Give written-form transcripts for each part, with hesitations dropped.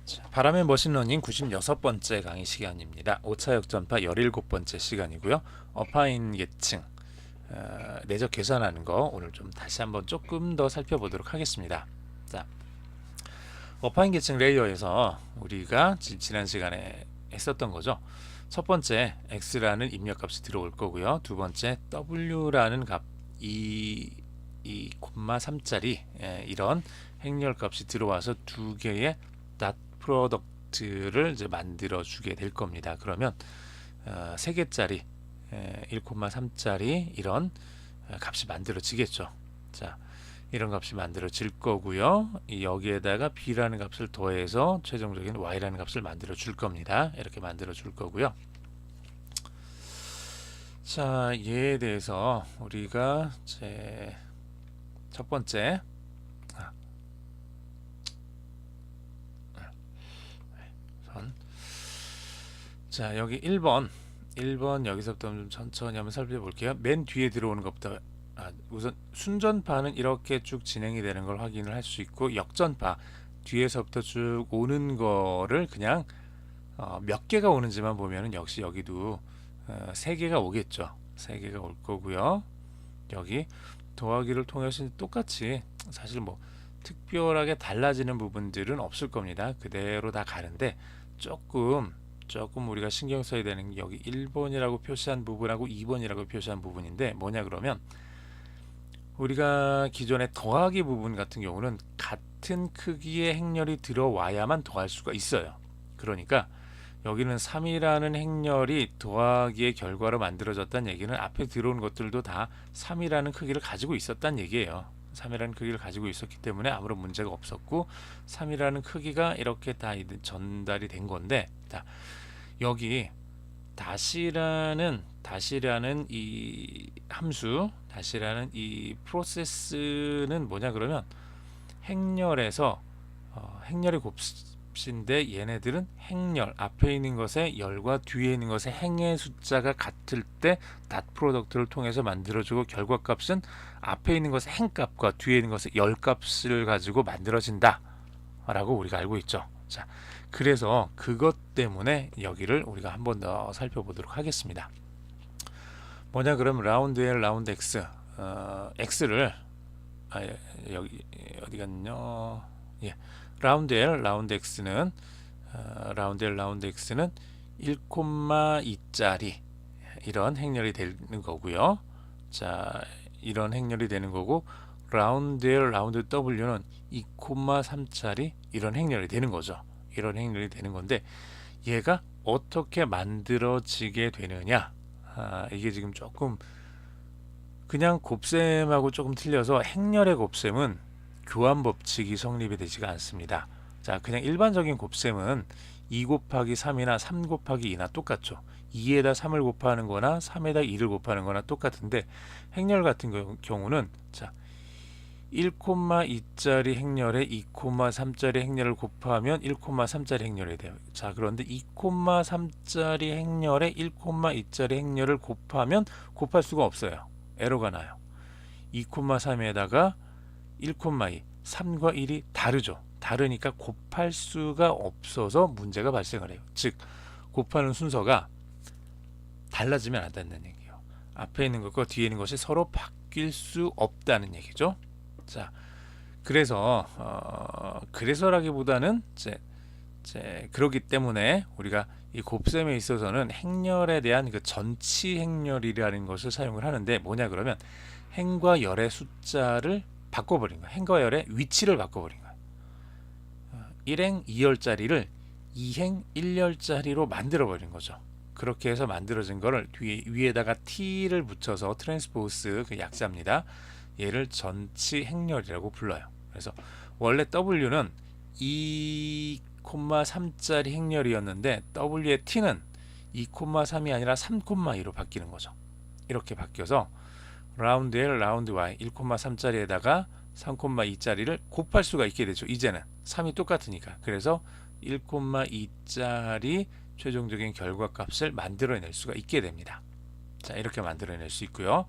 자, 바람의 머신러닝 96번째 강의 시간입니다. 오차 역전파 17번째 시간이고요. 어파인 계층, 내적 계산하는 거 오늘 좀 다시 한번 조금 더 살펴보도록 하겠습니다. 자, 어파인 계층 레이어에서 우리가 지난 시간에 했었던 거죠. 첫 번째 x라는 입력값이 들어올 거고요. 두 번째 w라는 값 2,3짜리 이런 행렬값이 들어와서 두 개의 닷 프로덕트를 이제 만들어 주게 될 겁니다. 그러면 3개짜리 1,3짜리 이런 값이 만들어지겠죠. 자, 이런 값이 만들어질 거고요. 여기에다가 b라는 값을 더해서 최종적인 y라는 값을 만들어 줄 겁니다. 이렇게 만들어 줄 거고요. 자, 얘에 대해서 우리가 제 첫 번째 선. 자, 여기 1번 여기서부터 좀 천천히 한번 살펴볼게요. 맨 뒤에 들어오는 것부터 우선 순전파는 이렇게 쭉 진행이 되는 걸 확인을 할 수 있고, 역전파 뒤에서부터 쭉 오는 거를 그냥 몇 개가 오는지만 보면은 역시 여기도 3개가 오겠죠. 3개가 올 거고요. 여기 더하기를 통해서 똑같이 사실 뭐 특별하게 달라지는 부분들은 없을 겁니다. 그대로 다 가는데 조금 우리가 신경 써야 되는 게 여기 1번이라고 표시한 부분하고 2번이라고 표시한 부분인데, 뭐냐 그러면 우리가 기존의 더하기 부분 같은 경우는 같은 크기의 행렬이 들어와야만 더할 수가 있어요. 그러니까 여기는 3이라는 행렬이 더하기의 결과로 만들어졌다는 얘기는 앞에 들어온 것들도 다 3이라는 크기를 가지고 있었다는 얘기예요. 3이라는 크기를 가지고 있었기 때문에 아무런 문제가 없었고, 3이라는 크기가 이렇게 다 전달이 된 건데, 자, 여기 다시라는 이 함수, 다시라는 이 프로세스는 뭐냐 그러면 행렬에서 행렬의 곱인데, 얘네들은 행렬 앞에 있는 것의 열과 뒤에 있는 것의 행의 숫자가 같을 때 닷 프로덕트를 통해서 만들어주고, 결과값은 앞에 있는 것의 행값과 뒤에 있는 것의 열값을 가지고 만들어진다 라고 우리가 알고 있죠. 자, 그래서 그것 때문에 여기를 우리가 한 번 더 살펴보도록 하겠습니다. 뭐냐 그러면 라운드 L 라운드 X, X를 여기 어디 갔냐, 예, 라운드 L 라운드 X는 라운드 L 라운드 X는 1,2짜리 이런 행렬이 되는 거고요. 자, 이런 행렬이 되는 거고, 라운드 L 라운드 W는 2,3짜리 이런 행렬이 되는 거죠. 이런 행렬이 되는 건데, 얘가 어떻게 만들어지게 되느냐, 이게 지금 조금 그냥 곱셈하고 조금 틀려서, 행렬의 곱셈은 교환 법칙이 성립이 되지가 않습니다. 자, 그냥 일반적인 곱셈은 2 곱하기 3이나 3 곱하기 2나 똑같죠. 2에다 3을 곱하는 거나 3에다 2를 곱하는 거나 똑같은데, 행렬 같은 경우는 자, 1,2짜리 행렬에 2,3짜리 행렬을 곱하면 1,3짜리 행렬이 돼요. 자, 그런데 2,3짜리 행렬에 1,2짜리 행렬을 곱하면 곱할 수가 없어요. 에러가 나요. 2,3에다가 1,2, 3과 1이 다르죠. 다르니까 곱할 수가 없어서 문제가 발생을 해요. 즉, 곱하는 순서가 달라지면 안 된다는 얘기예요. 앞에 있는 것과 뒤에 있는 것이 서로 바뀔 수 없다는 얘기죠. 자, 그래서라기보다는 그러기 때문에 우리가 이 곱셈에 있어서는 행렬에 대한 그 전치 행렬이라는 것을 사용을 하는데, 뭐냐 그러면 행과 열의 숫자를 바꿔버린 거야. 행과 열의 위치를 바꿔버린 거야. 1행 2열짜리를 2행 1열짜리로 만들어버린 거죠. 그렇게 해서 만들어진 거를 위에다가 t를 붙여서 트랜스포스, 그 약자입니다. 얘를 전치 행렬이라고 불러요. 그래서 원래 w는 2,3짜리 행렬이었는데 w의 t는 2,3이 아니라 3,2로 바뀌는 거죠. 이렇게 바뀌어서 라운드 L 라운드 Y 1,3짜리에다가 3,2짜리를 곱할 수가 있게 되죠. 이제는 3이 똑같으니까. 그래서 1,2짜리 최종적인 결과값을 만들어낼 수가 있게 됩니다. 자, 이렇게 만들어낼 수 있고요.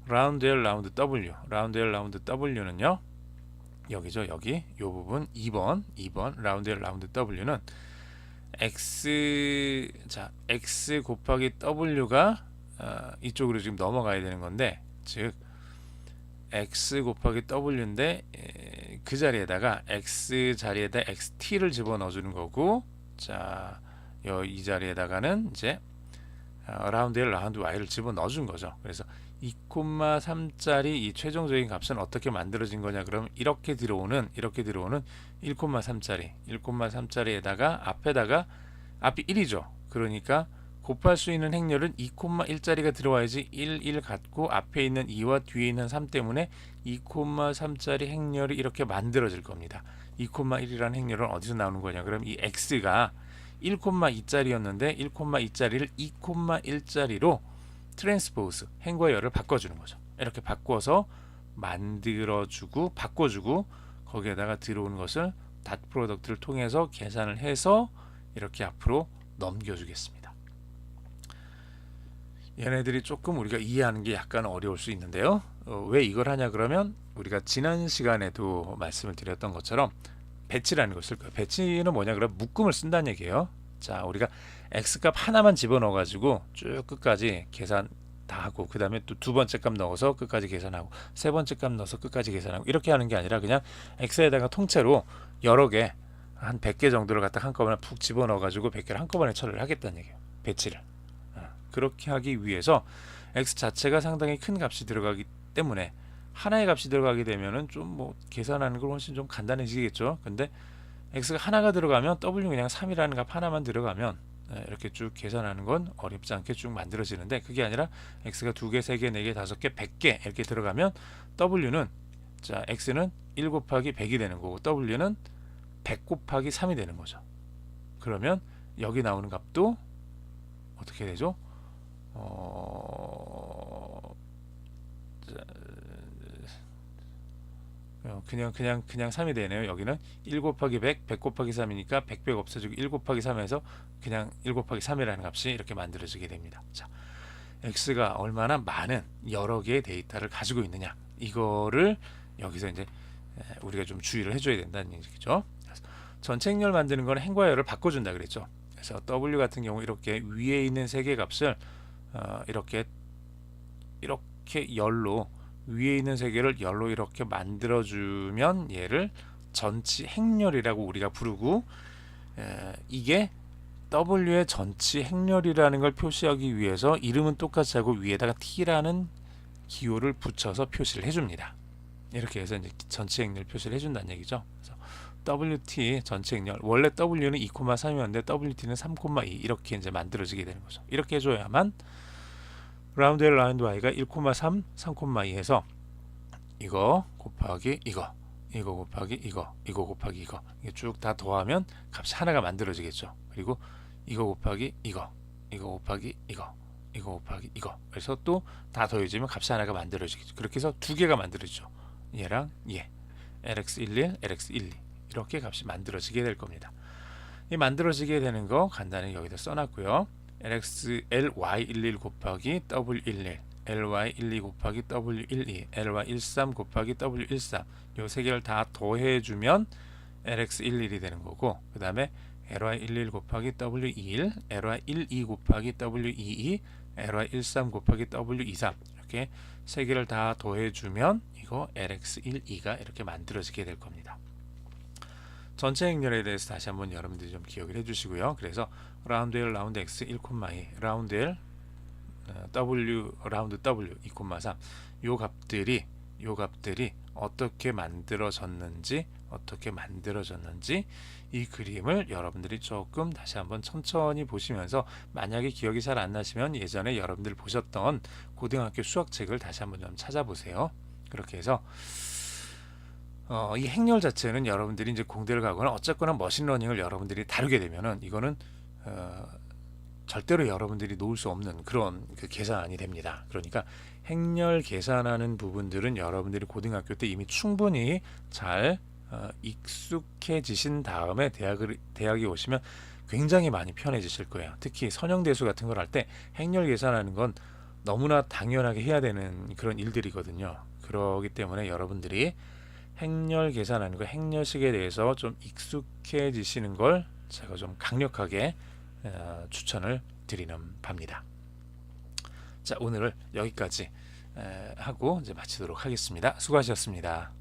라운드 L 라운드 W, 라운드 L 라운드 W는요, 여기죠. 여기 요 부분 2번 라운드 L 라운드 W는 x 곱하기 w가 이쪽으로 지금 넘어가야 되는 건데, 즉 x 곱하기 w인데 그 자리에다가 x 자리에다 xt를 집어넣어 주는 거고, 자, 이 자리에다가는 이제 라운드 L 라운드 Y를 집어넣어 준 거죠. 그래서 2,3짜리 이 최종적인 값은 어떻게 만들어진 거냐, 그럼 이렇게 들어오는 1,3짜리에다가 앞이 1이죠. 그러니까 곱할 수 있는 행렬은 2,1짜리가 들어와야지 1 같고, 앞에 있는 2와 뒤에 있는 3 때문에 2,3짜리 행렬이 이렇게 만들어질 겁니다. 2,1이라는 행렬은 어디서 나오는 거냐, 그럼 이 x가 1,2짜리였는데 1,2짜리를 2,1짜리로 트랜스포즈, 행과 열을 바꿔주는 거죠. 이렇게 바꿔서 바꿔주고 거기에다가 들어오는 것을 닷 프로덕트를 통해서 계산을 해서 이렇게 앞으로 넘겨주겠습니다. 얘네들이 조금 우리가 이해하는 게 약간 어려울 수 있는데요. 왜 이걸 하냐 그러면, 우리가 지난 시간에도 말씀을 드렸던 것처럼 배치라는 걸 쓸 거예요. 배치는 뭐냐 그러면 묶음을 쓴다는 얘기예요. 자, 우리가 x값 하나만 집어넣어 가지고 쭉 끝까지 계산 다 하고, 그 다음에 또 두 번째 값 넣어서 끝까지 계산하고, 세 번째 값 넣어서 끝까지 계산하고, 이렇게 하는 게 아니라 그냥 x에다가 통째로 여러 개, 한 100개 정도를 갖다 한꺼번에 푹 집어넣어 가지고 100개를 한꺼번에 처리를 하겠다는 얘기예요. 배치를. 그렇게 하기 위해서 x 자체가 상당히 큰 값이 들어가기 때문에, 하나의 값이 들어가게 되면은 좀 뭐 계산하는 걸 훨씬 좀 간단해지겠죠. 근데 x가 하나가 들어가면 w 그냥 3이라는 값 하나만 들어가면 이렇게 쭉 계산하는 건 어렵지 않게 쭉 만들어지는데, 그게 아니라 x가 2개, 3개, 4개, 5개, 100개 이렇게 들어가면 w는, 자, x는 1 곱하기 100이 되는 거고 w는 100 곱하기 3이 되는 거죠. 그러면 여기 나오는 값도 어떻게 되죠? 그냥 3이 되네요. 여기는 1 곱하기 100, 100 곱하기 3이니까 100, 100 없어지고 1 곱하기 3에서 그냥 1 곱하기 3이라는 값이 이렇게 만들어지게 됩니다. 자, x가 얼마나 많은 여러 개의 데이터를 가지고 있느냐, 이거를 여기서 이제 우리가 좀 주의를 해줘야 된다는 얘기죠. 전체 행렬 만드는 건 행과 열을 바꿔준다 그랬죠. 그래서 w 같은 경우 이렇게 위에 있는 세 개 값을 이렇게 열로, 위에 있는 세 개를 열로 이렇게 만들어주면 얘를 전치 행렬이라고 우리가 부르고, 이게 w의 전치 행렬이라는 걸 표시하기 위해서 이름은 똑같이 하고 위에다가 t라는 기호를 붙여서 표시를 해줍니다. 이렇게 해서 이제 전치 행렬 표시를 해준다는 얘기죠. 그래서 wt 전체 행렬, 원래 w는 2,3이었는데 wt는 3,2 이렇게 이제 만들어지게 되는 거죠. 이렇게 해줘야만 라운드 L 라운드 Y가 1,3, 3,2 해서 이거 곱하기 이거 곱하기 이거 곱하기 이거, 이게 쭉 다 더하면 값이 하나가 만들어지겠죠. 그리고 이거 곱하기 이거 곱하기 이거 곱하기 이거, 그래서 또 다 더해지면 값이 하나가 만들어지겠죠. 그렇게 해서 두 개가 만들어지죠. 얘랑 얘, lx11, lx12 이렇게 값이 만들어지게 될 겁니다. 이 만들어지게 되는 거 간단히 여기다 써놨고요. ly11 곱하기 w11, ly12 곱하기 w12, ly13 곱하기 w13, 요 세 개를 다 더해주면 lx11이 되는 거고, 그 다음에 ly11 곱하기 w21, ly12 곱하기 w22, ly13 곱하기 w23, 이렇게 세 개를 다 더해주면 이거 lx12가 이렇게 만들어지게 될 겁니다. 전체 행렬에 대해서 다시 한번 여러분들이 좀 기억을 해주시고요. 그래서 라운드 L 라운드 X 1,2, 라운드 L W 라운드 W 2,3, 요 값들이 어떻게 만들어졌는지 이 그림을 여러분들이 조금 다시 한번 천천히 보시면서, 만약에 기억이 잘 안 나시면 예전에 여러분들 보셨던 고등학교 수학책을 다시 한번 좀 찾아보세요. 그렇게 해서 이 행렬 자체는 여러분들이 이제 공대를 가거나 어쨌거나 머신러닝을 여러분들이 다루게 되면은 이거는 절대로 여러분들이 놓을 수 없는 그런 그 계산이 됩니다. 그러니까 행렬 계산하는 부분들은 여러분들이 고등학교 때 이미 충분히 잘 익숙해지신 다음에 대학에 오시면 굉장히 많이 편해지실 거예요. 특히 선형대수 같은 걸 할 때 행렬 계산하는 건 너무나 당연하게 해야 되는 그런 일들이거든요. 그렇기 때문에 여러분들이 행렬 계산하는 거, 행렬식에 대해서 좀 익숙해지시는 걸 제가 좀 강력하게 추천을 드리는 바입니다. 자, 오늘을 여기까지 하고 이제 마치도록 하겠습니다. 수고하셨습니다.